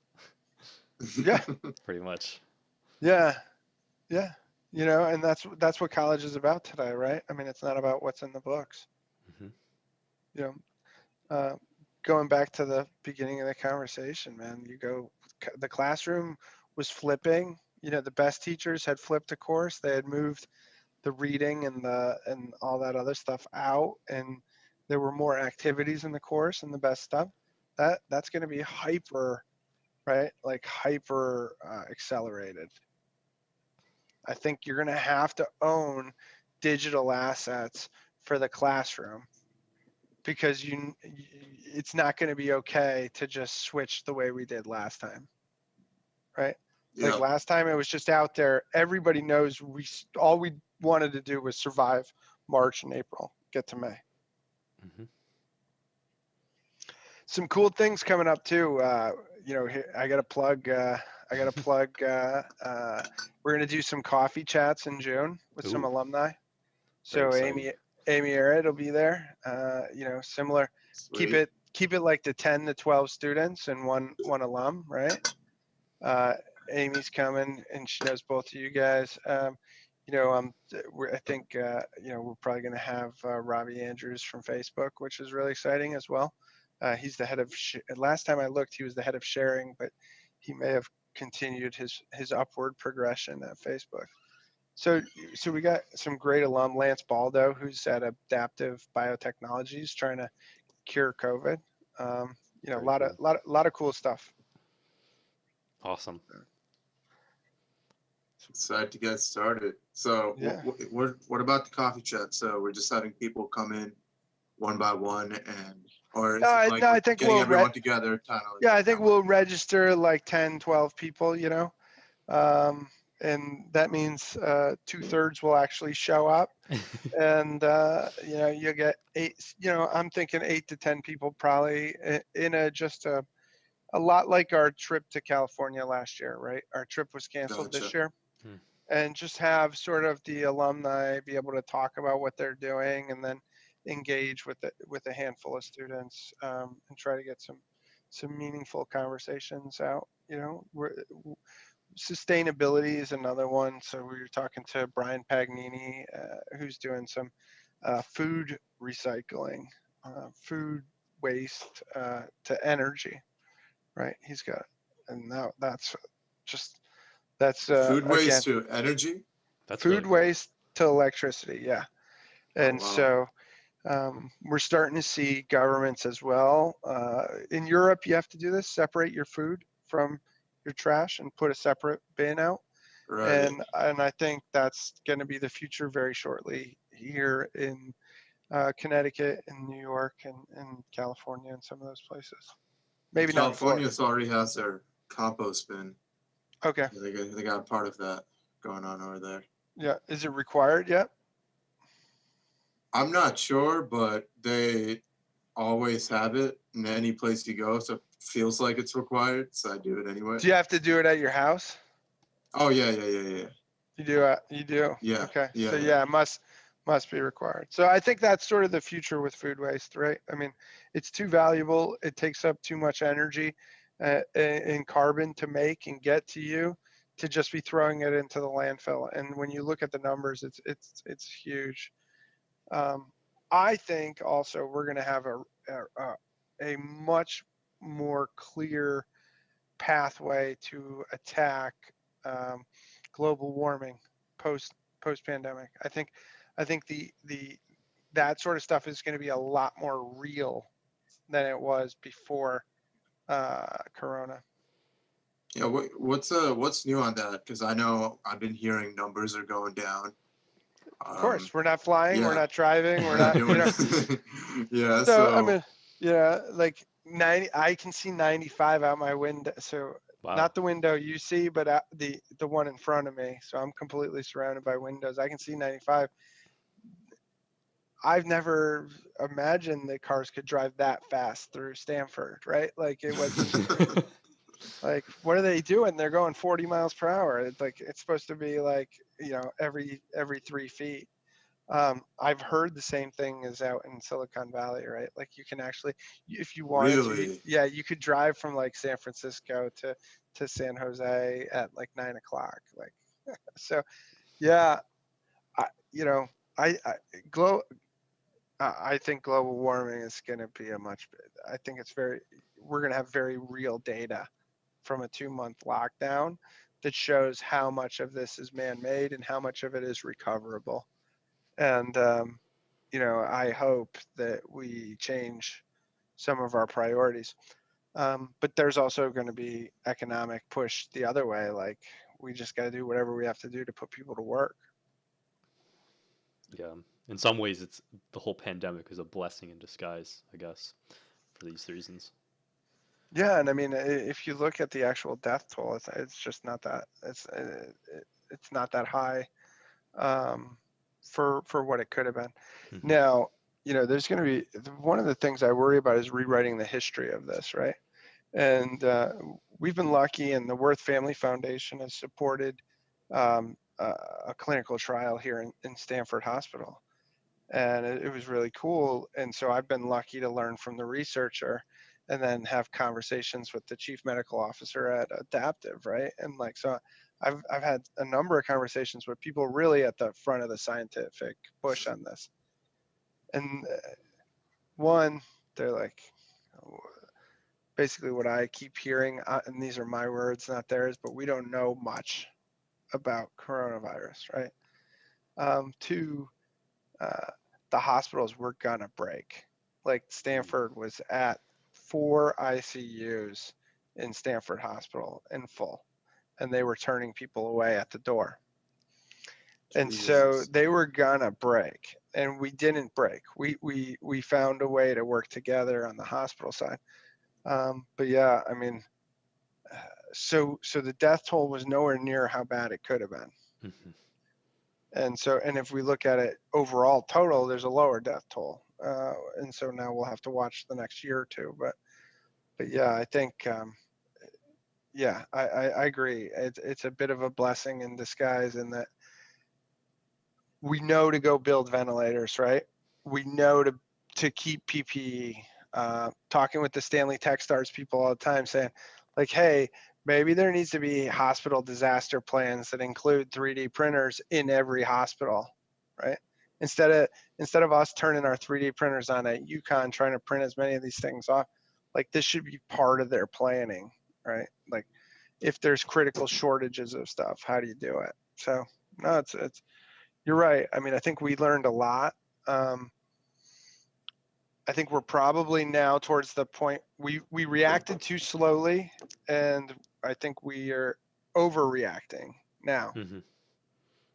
Yeah. Pretty much. Yeah. Yeah. And that's what college is about today, right? I mean, it's not about what's in the books. Going back to the beginning of the conversation, man, the classroom was flipping. The best teachers had flipped a course. They had moved the reading and all that other stuff out, and there were more activities in the course and the best stuff. That's going to be hyper, right? Like hyper accelerated. I think you're going to have to own digital assets for the classroom, because it's not going to be okay to just switch the way we did last time, right? Yeah. Like last time it was just out there. Everybody knows all we wanted to do was survive March and April, get to May. Some cool things coming up too. I got to plug. We're gonna do some coffee chats in June with some alumni. So Amy Arrett will be there. Similar. Sweet. Keep it like the 10 to 12 students and one alum, right? Amy's coming and she knows both of you guys. I think we're probably going to have Robbie Andrews from Facebook, which is really exciting as well. He's the head of. Last time I looked, he was the head of sharing, but he may have continued his upward progression at Facebook. So so we got some great alum, Lance Baldo, who's at Adaptive Biotechnologies, trying to cure COVID. You know, a Very lot of cool. lot of cool stuff. Awesome. Excited to get started. So, Yeah. what about the coffee chat? So we're just having people come in one by one, or is No, it like no, we're I think getting everyone together, kind of yeah, I like think we'll register like 10, 12 people, you know. And that means 2/3 will actually show up. And you know, you get eight, you know, I'm thinking 8 to 10 people probably in a lot like our trip to California last year, right? Our trip was canceled Gotcha. this year. Hmm. And just have sort of the alumni be able to talk about what they're doing, and then engage with a handful of students, and try to get some meaningful conversations out. You know, sustainability is another one. So we were talking to Brian Pagnini, who's doing some food recycling, food waste to energy, right? He's got, and now just that's Food again, waste to energy. That's really food cool. waste to electricity. Yeah. Oh And wow. so we're starting to see governments as well. In Europe, you have to do this: separate your food from your trash and put a separate bin out. Right. And I think that's going to be the future very shortly here in Connecticut and New York and California and some of those places. Maybe not in California Florida. already has their compost bin. Okay. They got part of that going on over there. Yeah. Is it required yet? I'm not sure, but they always have it in any place you go, so it feels like it's required. So I do it anyway. Do you have to do it at your house? Oh yeah. You do. You do. Yeah, Okay. yeah, So yeah. yeah, it must be required. So I think that's sort of the future with food waste, right? I mean, it's too valuable. It takes up too much energy and carbon to make and get to you, to just be throwing it into the landfill. And when you look at the numbers, it's huge. Um, I think also we're going to have a much more clear pathway to attack um, global warming post pandemic. I think the that sort of stuff is going to be a lot more real than it was before Corona. Yeah, what's new on that? Because I know I've been hearing numbers are going down. Of course, we're not flying, we're Yeah, not driving, we're we're not not, you doing. know. Yeah, So I so mean, yeah, like 90, I can see 95 out my window. So Wow. not the window you see, but the one in front of me. So I'm completely surrounded by windows. I can see 95. I've never imagined that cars could drive that fast through Stanford, right? Like it wasn't like, what are they doing? They're going 40 miles per hour. It's like it's supposed to be like, you know, every 3 feet. I've heard the same thing is out in Silicon Valley, right? Like you can actually, if you wanted to, really, yeah, you could drive from like San Francisco to San Jose at like 9 o'clock. Like, so yeah, you know, I glow. I think global warming is going to be I think we're going to have very real data from a 2 month lockdown that shows how much of this is man-made and how much of it is recoverable. And you know, I hope that we change some of our priorities. But there's also going to be economic push the other way. Like we just got to do whatever we have to do to put people to work. Yeah. In some ways, it's the whole pandemic is a blessing in disguise, I guess, for these reasons. Yeah, and I mean, if you look at the actual death toll, it's just not that it's not that high for what it could have been. Mhm. Now, you know, there's going to be one of the things I worry about is rewriting the history of this, right? And we've been lucky, and the Worth Family Foundation has supported a clinical trial here in Stanford Hospital, and it was really cool. And so I've been lucky to learn from the researcher, and then have conversations with the chief medical officer at Adaptive, right? And like so, I've had a number of conversations with people really at the front of the scientific push on this, and one, they're like, basically what I keep hearing, and these are my words, not theirs, but we don't know much about coronavirus, right? Two, the hospitals were gonna break. Like Stanford was at 4 ICUs in Stanford Hospital in full, and they were turning people away at the door. And so Jesus. they were gonna break, and we didn't break. We found a way to work together on the hospital side. But yeah, I mean, so the death toll was nowhere near how bad it could have been. Mhm. And if we look at it overall total, there's a lower death toll. And so now we'll have to watch the next year or two. But yeah, I think yeah, I agree. It's a bit of a blessing in disguise in that we know to go build ventilators, right? We know to keep PPE. Talking with the Stanley Techstars people all the time, saying like, hey, maybe there needs to be hospital disaster plans that include 3D printers in every hospital, right? Instead of us turning our 3D printers on at UConn trying to print as many of these things off, like this should be part of their planning, right? Like if there's critical shortages of stuff, how do you do it? So no, it's you're right. I mean, I think we learned a lot. Um, I think we're probably now towards the point we reacted too slowly, and I think we are overreacting now, Mhm.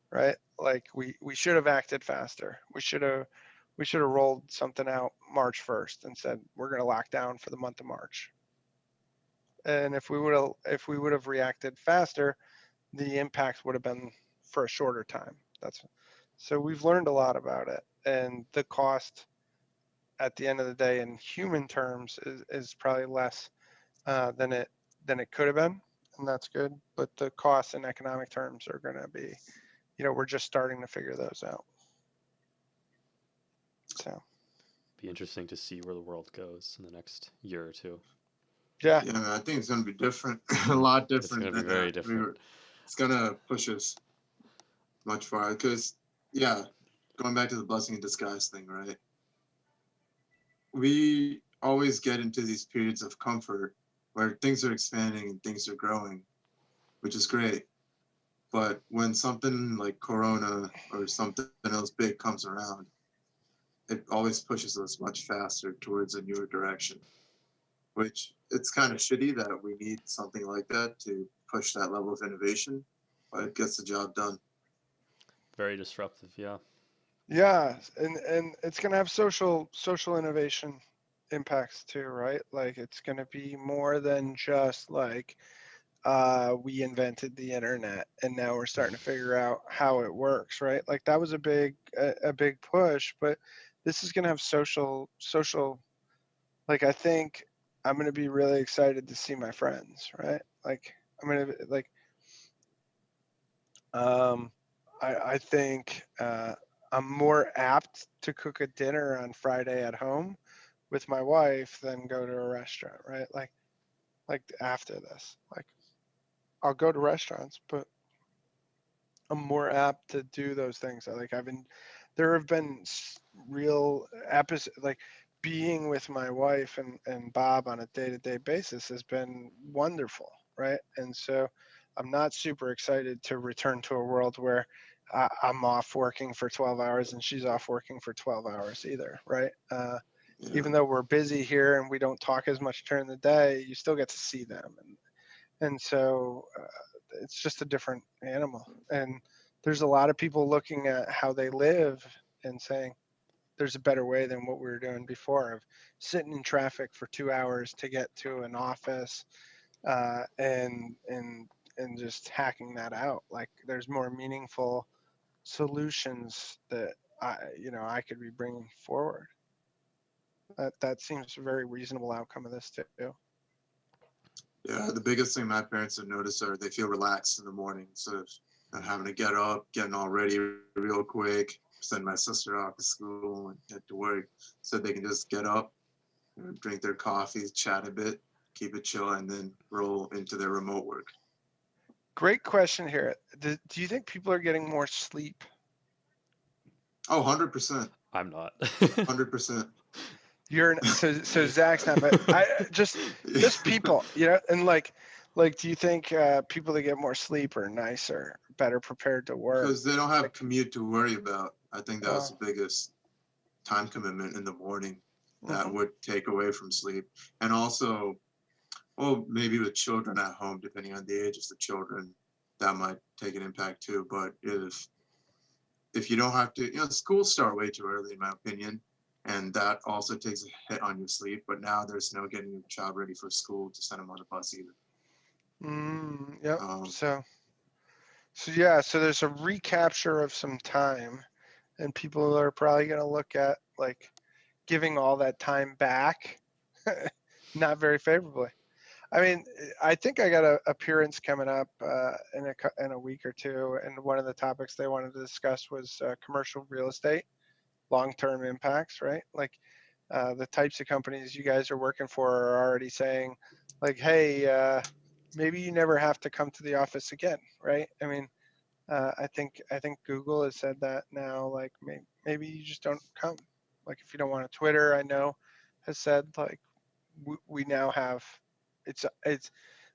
right? Like we should have acted faster. We should have rolled something out March 1st and said we're going to lock down for the month of March. And if we would have reacted faster, the impact would have been for a shorter time. That's so we've learned a lot about it, and the cost at the end of the day in human terms is probably less than it could have been, and that's good. But the costs in economic terms are going to be, we're just starting to figure those out. So Be interesting to see where the world goes in the next year or two. yeah, Yeah, man, I think it's gonna be different, a lot It's different going to be than very different. it's gonna push us much farther. Because yeah, going back to the blessing in disguise thing, right? We always get into these periods of comfort where things are expanding and things are growing, which is great. But when something like Corona or something else big comes around, it always pushes us much faster towards a newer direction. Which it's kind of shitty that we need something like that to push that level of innovation, but it gets the job done. Very disruptive, yeah. yeah, and it's going to have social innovation impacts too, right? Like it's going to be more than just like we invented the internet and now we're starting to figure out how it works, right? Like that was a big push, but this is going to have social. Like I think I'm going to be really excited to see my friends, right? Like I'm going to like um I think I'm more apt to cook a dinner on Friday at home with my wife than go to a restaurant, right? Like after this, like I'll go to restaurants, but I'm more apt to do those things. There have been real episodes, like being with my wife and Bob on a day-to-day basis has been wonderful, right? And so I'm not super excited to return to a world where I'm off working for 12 hours and she's off working for 12 hours either, right? Yeah, Even though we're busy here and we don't talk as much during the day, you still get to see them. And so it's just a different animal. And there's a lot of people looking at how they live and saying there's a better way than what we were doing before of sitting in traffic for 2 hours to get to an office and just hacking that out. Like there's more meaningful solutions that I could be bringing forward. That seems a very reasonable outcome of this too. yeah. The biggest thing my parents have noticed are they feel relaxed in the morning instead of not having to get up, getting all ready real quick, send my sister off to school and head to work, so they can just get up, drink their coffee, chat a bit, keep it chill, and then roll into their remote work. Great question here. Do you think people are getting more sleep? Oh, 100%. I'm not. 100%. So Zach's not, but I just people, and like do you think people that get more sleep are nicer, better prepared to work? Because they don't have commute to worry about. I think that was Oh. the biggest time commitment in the morning that Mhm. would take away from sleep. And also, well, maybe with children at home, depending on the ages of the children, that might take an impact too. But if you don't have to, schools start way too early, in my opinion, and that also takes a hit on your sleep. But now there's no getting your child ready for school to send them on the bus either. Yep. Um, So yeah, so there's a recapture of some time, and people are probably going to look at like giving all that time back, not very favorably. I mean, I think I got an appearance coming up in a week or two, and one of the topics they wanted to discuss was commercial real estate, long-term impacts, right? Like the types of companies you guys are working for are already saying, like, hey, maybe you never have to come to the office again, right? I mean, I think Google has said that now, like maybe you just don't come. Like if you don't want to Twitter, I know has said like we now have it's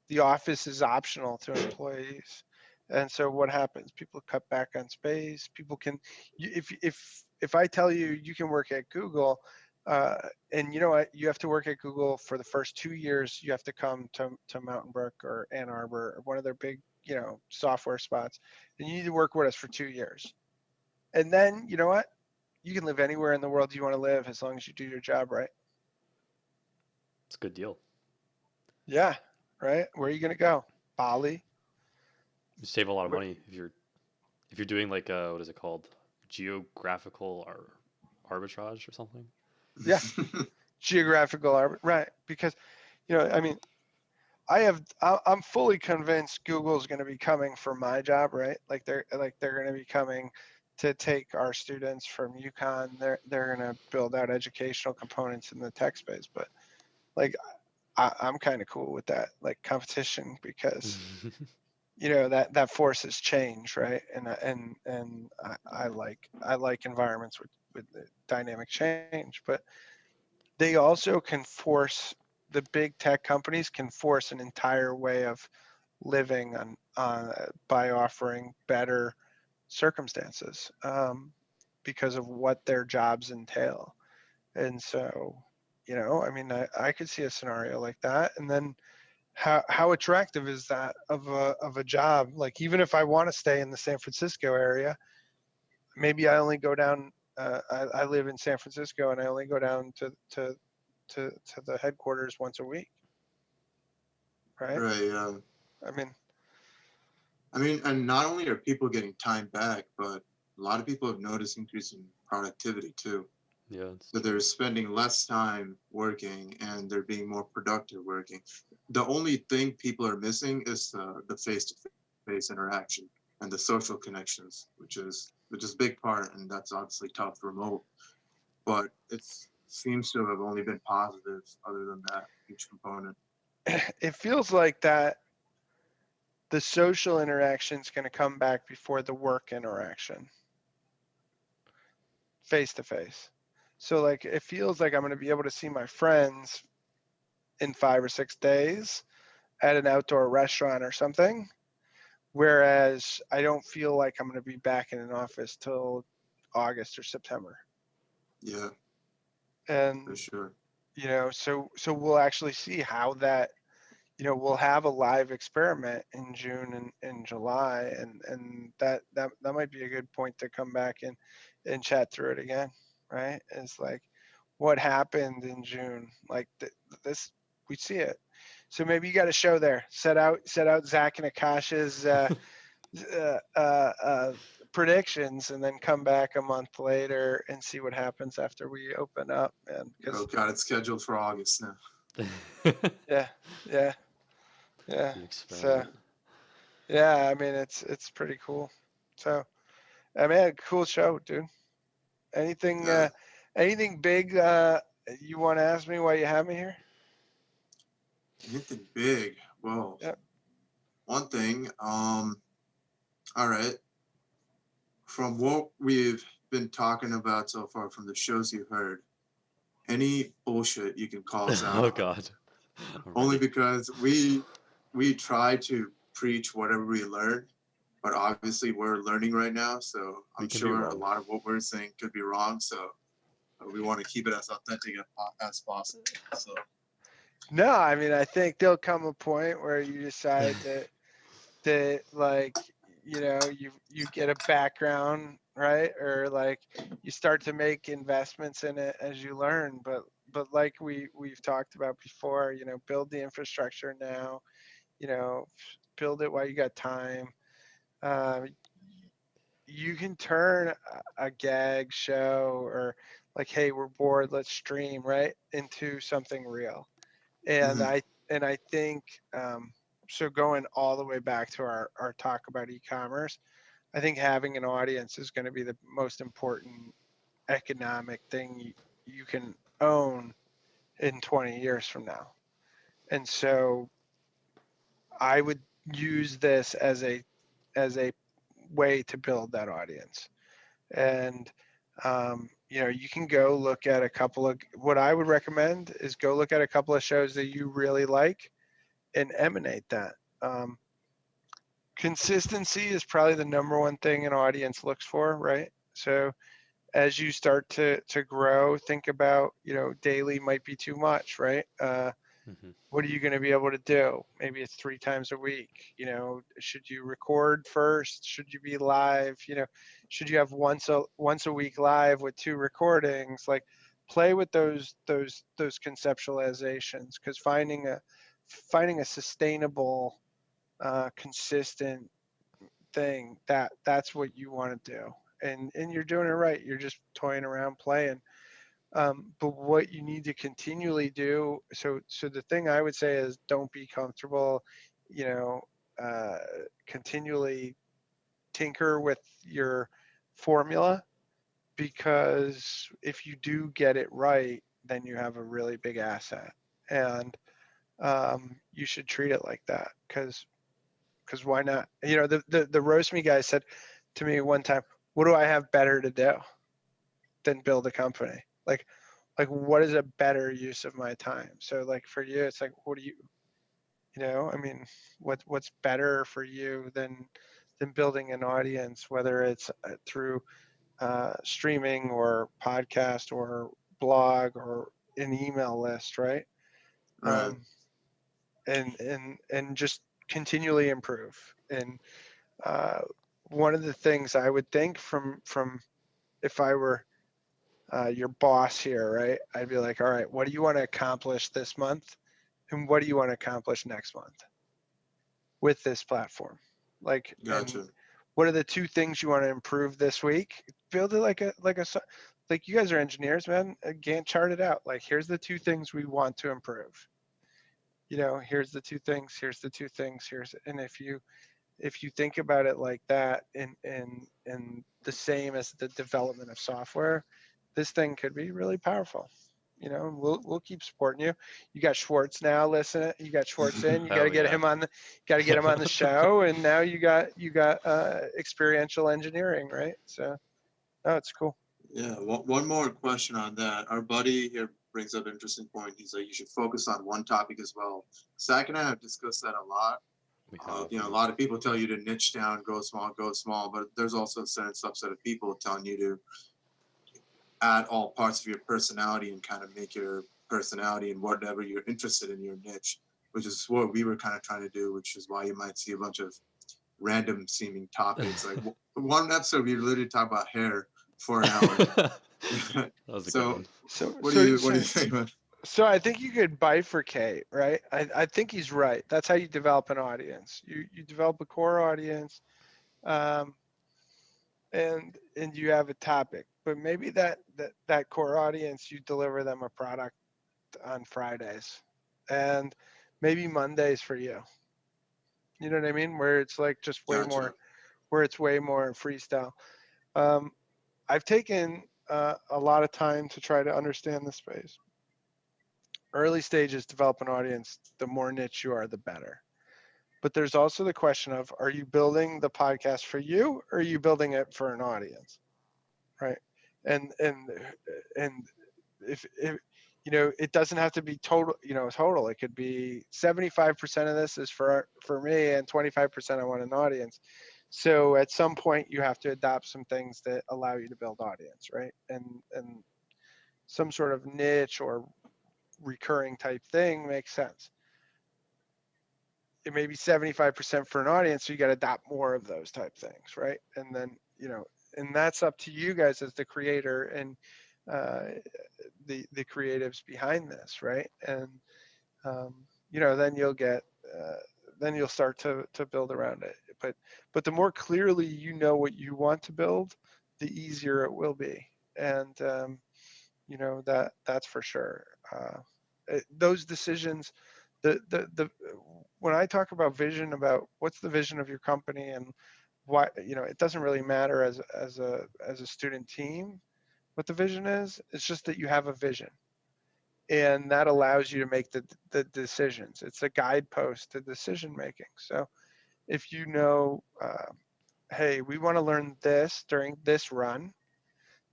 the office is optional to employees. And so what happens? People cut back on space. People can, if I tell you you can work at Google, uh, and you know what, you have to work at Google for the first 2 years. You have to come to Mountain Brook or Ann Arbor or one of their big, software spots, and you need to work with us for 2 years. And then you know what? You can live anywhere in the world you want to live as long as you do your job right. It's a good deal. Yeah, right. Where are you gonna go? Bali. You save a lot of money if you're doing like what is it called, geographical arbitrage or something. Yeah, geographical arbit. Right, because I mean, I'm fully convinced Google's going to be coming for my job, right? Like they're going to be coming to take our students from UConn. They're going to build out educational components in the tech space, but like I'm kind of cool with that, like competition, because that forces change, right? And I like environments with the dynamic change, but they also can force the big tech companies can force an entire way of living by offering better circumstances because of what their jobs entail. And so, I mean, I could see a scenario like that. And then how attractive is that of a job? Like, even if I want to stay in the San Francisco area, maybe I only go down. I live in San Francisco, and I only go down to the headquarters once a week, right? right. I mean, And not only are people getting time back, but a lot of people have noticed increase in productivity too. Yeah, So they're spending less time working and they're being more productive working. The only thing people are missing is the face-to-face interaction and the social connections, which is a big part, and that's obviously tough remote. But it seems to have only been positive other than that, each component. it feels like that the social interaction is going to come back before the work interaction, face to face. So like it feels like I'm going to be able to see my friends in 5 or 6 days at an outdoor restaurant or something, whereas I don't feel like I'm going to be back in an office till August or September. Yeah, And for sure. so we'll actually see how that, we'll have a live experiment in June and July, and that might be a good point to come back and chat through it again, right? It's like what happened in June, like this, we see it. So maybe you got a show there. Set out Zach and Akash's predictions, and then come back a month later and see what happens after we open up, man. Oh Because God, it's scheduled for August now. yeah, yeah, yeah. the So experiment. yeah, I mean it's pretty cool. So I mean, cool show, dude. Anything Yeah. anything big you want to ask me while you have me here? Anything big? Well, Yeah. one thing. All right. From what we've been talking about so far, from the shows you heard, any bullshit you can call us out Oh on. God. Only because we try to preach whatever we learn, but obviously we're learning right now, so We I'm can be sure a wrong. lot of what we're saying could be wrong. So we want to keep it as authentic as possible. So No, I mean, I think there'll come a point where you decide that like, you get a background, right? Or like you start to make investments in it as you learn. But like we've talked about before, build the infrastructure now, build it while you got time. Um, you can turn a gag show or like, hey, we're bored, let's stream, right, into something real. And mhm. I think so going all the way back to our talk about e-commerce, I think having an audience is going to be the most important economic thing you can own in 20 years from now. And so I would use this as a way to build that audience. And you can go look at a couple of, what I would recommend is go look at a couple of shows that you really like and emanate that. Um, Consistency is probably the number one thing an audience looks for, right? So as you start to grow, think about, daily might be too much, right? Hmm. What are you going to be able to do? Maybe it's 3 times a week. Should you record first? Should you be live? Should you have once a week live with 2 recordings? Like, play with those conceptualizations, because finding a sustainable, consistent thing, that's what you want to do. And you're doing it right. You're just toying around, playing. But what you need to continually do, so the thing I would say is, don't be comfortable, you know, uh, continually tinker with your formula, because if you do get it right, then you have a really big asset. And you should treat it like that, because why not? The roast me guy said to me one time, what do I have better to do than build a company? Like what is a better use of my time? So like for you, it's like, what do I mean, what's better for you than building an audience, whether it's through streaming or podcast or blog or an email list, right? Right. um, and just continually improve. And uh, one of the things I would think from if I were your boss here, right? I'd be like, all right, what do you want to accomplish this month, and what do you want to accomplish next month with this platform? Like, and Gotcha. what are the 2 things you want to improve this week? Build it like you guys are engineers, man. Gantt chart it out. Like, here's the 2 things we want to improve. Here's the 2 things. Here's the 2 things. And if you think about it like that, and the same as the development of software, this thing could be really powerful. We'll keep supporting you. You got Schwartz now. Listen, you got Schwartz in. You got to Hell get yeah. him on the. Got to get him on the show. And now you got experiential engineering, right? So, oh, it's cool. Yeah. One more question on that. Our buddy here brings up an interesting point. He's like, you should focus on one topic as well. Zach and I have discussed that a lot. We have. A lot of people tell you to niche down, go small, but there's also a certain subset of people telling you to add all parts of your personality and kind of make your personality and whatever you're interested in your niche, which is what we were kind of trying to do, which is why you might see a bunch of random seeming topics. Like one episode, we literally talk about hair for an hour. That was a good So one. So what do you think? So I think you could bifurcate, right? I think he's right. That's how you develop an audience. You develop a core audience, um, and you have a topic. But maybe that core audience, you deliver them a product on Fridays, and maybe Mondays for you. You know what I mean? Where it's like just Gotcha. where it's way more freestyle. Um, I've taken a lot of time to try to understand the space. Early stages, develop an audience. The more niche you are, the better. But there's also the question of, are you building the podcast for you, or are you building it for an audience, right? And if it doesn't have to be total. It could be 75% of this is for me and 25% I want an audience. So at some point you have to adopt some things that allow you to build audience, right? And some sort of niche or recurring type thing makes sense. It may be 75% for an audience, so you got to adopt more of those type things, right? And then, and that's up to you guys as the creator and the creatives behind this, right? And then you'll start to build around it. But the more clearly you know what you want to build, the easier it will be. And that's for sure. Those decisions, the when I talk about vision, about what's the vision of your company and why, it doesn't really matter as a student team what the vision is. It's just that you have a vision, and that allows you to make the decisions. It's a guidepost to decision making. So if hey, we want to learn this during this run,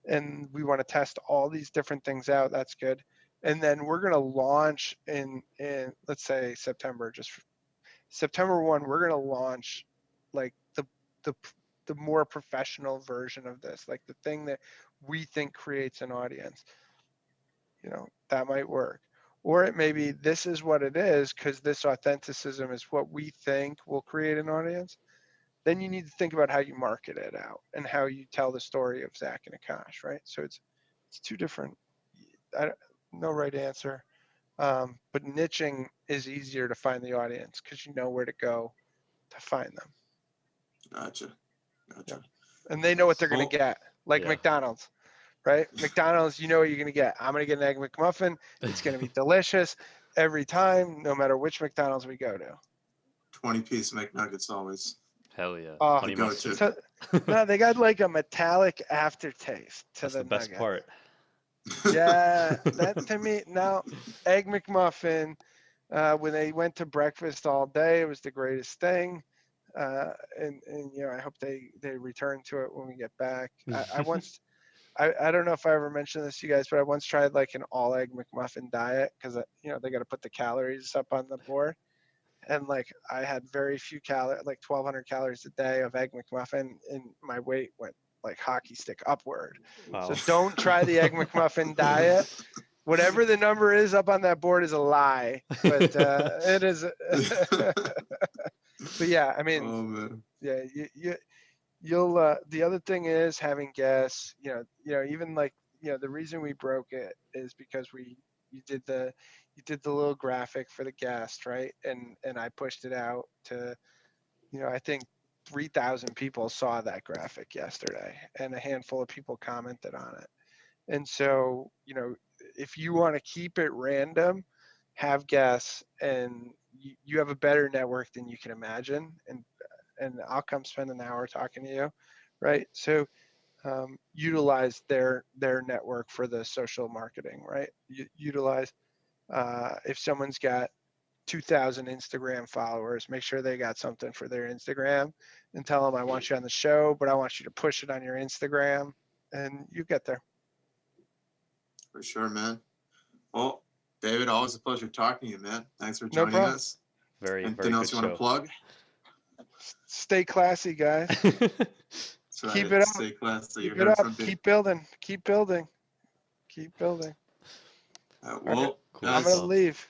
and we want to test all these different things out, that's good. And then we're going to launch in let's say September 1, we're going to launch like the more professional version of this, like the thing that we think creates an audience. That might work. Or it may be, this is what it is because this authenticism is what we think will create an audience. Then you need to think about how you market it out and how you tell the story of Zach and Aakash, right? So it's two different, no right answer. But niching is easier to find the audience because you know where to go to find them. Gotcha. Yeah. And they know what they're going to get, like Yeah. McDonald's, right? McDonald's, you know what you're going to get. I'm going to get an Egg McMuffin. It's going to be delicious every time, no matter which McDonald's we go to. 20-piece McNuggets always. Hell yeah. Oh, Honey go mustard. to. No, they got like a metallic aftertaste to That's the the best nugget. part. Yeah, that to me, now, Egg McMuffin, when they went to breakfast all day, it was the greatest thing. And I hope they return to it when we get back. I once, I don't know if I ever mentioned this to you guys, but I once tried like an all egg McMuffin diet because they got to put the calories up on the board, and like I had very few calories, like 1,200 calories a day of egg McMuffin, and my weight went like hockey stick upward. Wow. So don't try the egg McMuffin diet. Whatever the number is up on that board is a lie, but it is. But yeah, I mean, Oh man. yeah, you'll. The other thing is having guests. Even like the reason we broke it is because you did the little graphic for the guest, right? And I pushed it out to, I think 3,000 people saw that graphic yesterday, and a handful of people commented on it. And so, if you want to keep it random, have guests, and you have a better network than you can imagine. And I'll come spend an hour talking to you, right? So utilize their network for the social marketing, right? Utilize if someone's got 2,000 Instagram followers, make sure they got something for their Instagram, and tell them, I want you on the show, but I want you to push it on your Instagram, and you get there. For sure, man. Well, David, always a pleasure talking to you, man. Thanks for No joining problem. us. Very, Anything very else good you want to show. plug? Stay classy, guys. That's Keep right. it up. Stay classy. You Keep it heard up. from Dave. Keep building. Keep building. Keep building. Well, Cool. I'm gonna stuff. leave.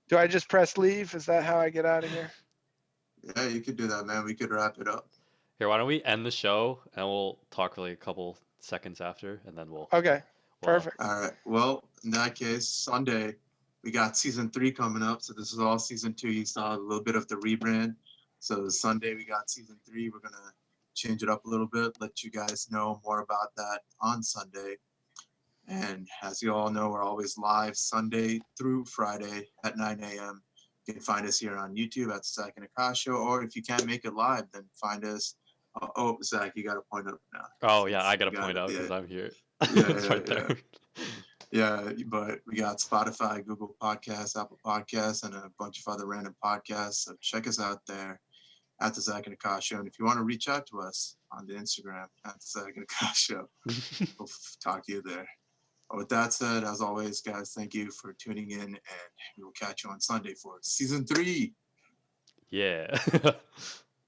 Do I just press leave? Is that how I get out of here? yeah, you could do that, man. We could wrap it up. Here, why don't we end the show and we'll talk for like a couple seconds after, and then we'll. Okay. we'll Perfect. All right. Well, in that case, Sunday, we got season 3 coming up. So this is all season 2. You saw a little bit of the rebrand. So Sunday, we got season 3. We're going to change it up a little bit, let you guys know more about that on Sunday. And as you all know, we're always live Sunday through Friday at 9 a.m. You can find us here on YouTube at Zach and Aakash Show, or if you can't make it live, then find us. Oh, Zach, you got to point up now. Oh yeah, I gotta You point out yeah. because I'm here. Yeah, It's yeah, right there. Yeah, but we got Spotify, Google Podcasts, Apple Podcasts, and a bunch of other random podcasts. So check us out there at the Zach and Aakash Show. And if you want to reach out to us on the Instagram at the Zach and Aakash Show, we'll talk to you there. With that said, as always, guys, thank you for tuning in, and we will catch you on Sunday for season 3. Yeah.